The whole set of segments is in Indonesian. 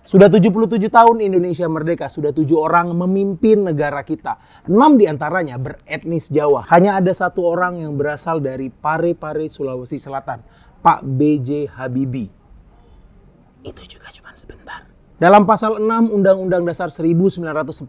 Sudah 77 tahun Indonesia merdeka, sudah 7 orang memimpin negara kita. 6 diantaranya beretnis Jawa. Hanya ada 1 orang yang berasal dari Parepare, Sulawesi Selatan, Pak B.J. Habibie. Itu juga cuma sebentar. Dalam pasal 6 Undang-Undang Dasar 1945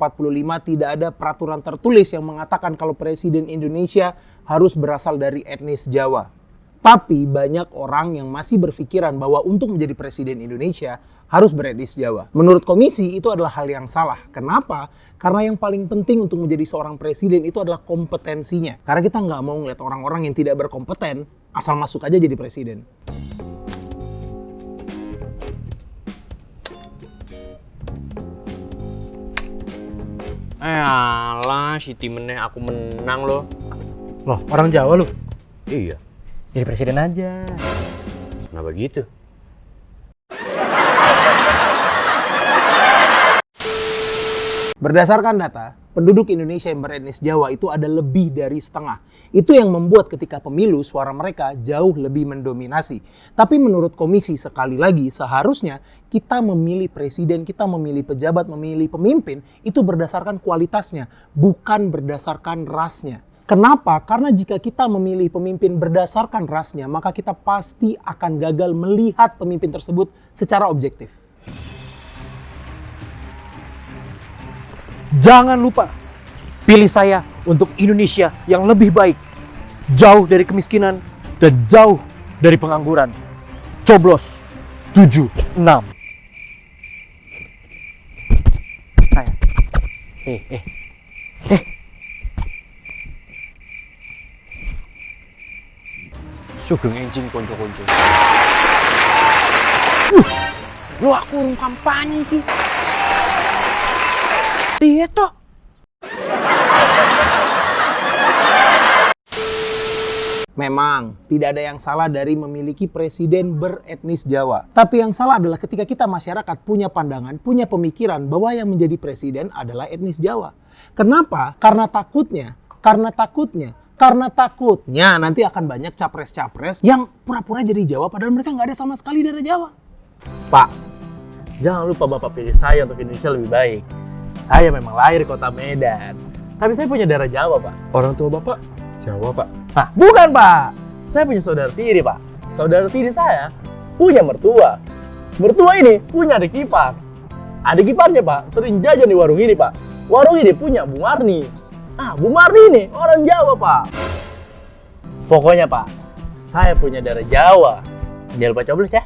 tidak ada peraturan tertulis yang mengatakan kalau Presiden Indonesia harus berasal dari etnis Jawa. Tapi banyak orang yang masih berpikiran bahwa untuk menjadi Presiden Indonesia harus beretnis Jawa. Menurut komisi itu adalah hal yang salah. Kenapa? Karena yang paling penting untuk menjadi seorang presiden itu adalah kompetensinya. Karena kita nggak mau ngeliat orang-orang yang tidak berkompeten asal masuk aja jadi presiden. Alah, si timennya aku menang loh. Loh, orang Jawa lu? Iya. Jadi presiden aja. Kenapa gitu? Berdasarkan data, penduduk Indonesia yang beretnis Jawa itu ada lebih dari setengah. Itu yang membuat ketika pemilu suara mereka jauh lebih mendominasi. Tapi menurut komisi sekali lagi seharusnya kita memilih presiden, kita memilih pejabat, memilih pemimpin itu berdasarkan kualitasnya, bukan berdasarkan rasnya. Kenapa? Karena jika kita memilih pemimpin berdasarkan rasnya, maka kita pasti akan gagal melihat pemimpin tersebut secara objektif. Jangan lupa, pilih saya untuk Indonesia yang lebih baik. Jauh dari kemiskinan dan jauh dari pengangguran. Coblos 76. Saya. Sugeng enjing konco-konco. Lu aku urung kampanye iki. Iya toh. Memang tidak ada yang salah dari memiliki presiden beretnis Jawa. Tapi yang salah adalah ketika kita masyarakat punya pandangan, punya pemikiran bahwa yang menjadi presiden adalah etnis Jawa. Kenapa? Karena takutnya nanti akan banyak capres-capres yang pura-pura jadi Jawa padahal mereka nggak ada sama sekali dari Jawa. Pak, jangan lupa Bapak pilih saya untuk Indonesia lebih baik. Saya memang lahir kota Medan, tapi saya punya darah Jawa, Pak. Orang tua Bapak Jawa, Pak? Nah, bukan, Pak. Saya punya saudara tiri, Pak. Saudara tiri saya punya mertua. Mertua ini punya adik ipar. Adik iparnya, Pak, sering jajan di warung ini, Pak. Warung ini punya Bu Marni. Ah, Bu Marni ini orang Jawa, Pak. Pokoknya, Pak, saya punya darah Jawa. Jangan lupa coblos ya.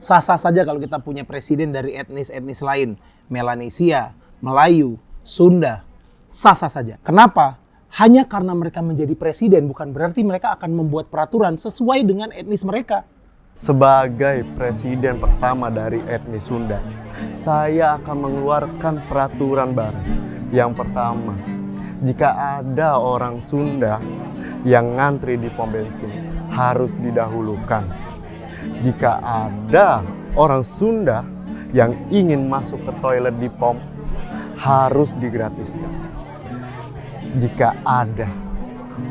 Sah-sah saja kalau kita punya presiden dari etnis-etnis lain. Melanesia, Melayu, Sunda. Sah-sah saja. Kenapa? Hanya karena mereka menjadi presiden bukan berarti mereka akan membuat peraturan sesuai dengan etnis mereka. Sebagai presiden pertama dari etnis Sunda, saya akan mengeluarkan peraturan baru. Yang pertama, jika ada orang Sunda yang ngantri di pom bensin, harus didahulukan. Jika ada orang Sunda yang ingin masuk ke toilet di pom, harus digratiskan. Jika ada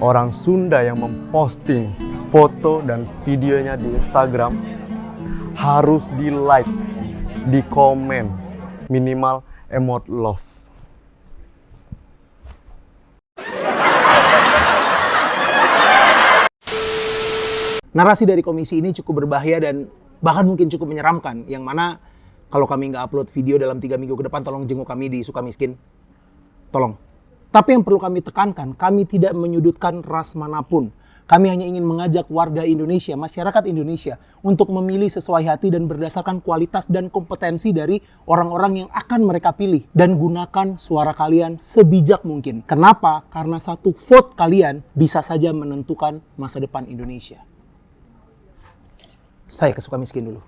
orang Sunda yang memposting foto dan videonya di Instagram, harus di-like, di-komen, minimal emot love. Narasi dari komisi ini cukup berbahaya dan bahkan mungkin cukup menyeramkan. Yang mana kalau kami nggak upload video dalam 3 minggu ke depan, tolong jenguk kami di Sukamiskin. Tolong. Tapi yang perlu kami tekankan, kami tidak menyudutkan ras manapun. Kami hanya ingin mengajak warga Indonesia, masyarakat Indonesia untuk memilih sesuai hati dan berdasarkan kualitas dan kompetensi dari orang-orang yang akan mereka pilih. Dan gunakan suara kalian sebijak mungkin. Kenapa? Karena satu vote kalian bisa saja menentukan masa depan Indonesia. Saya ke Sukamiskin dulu.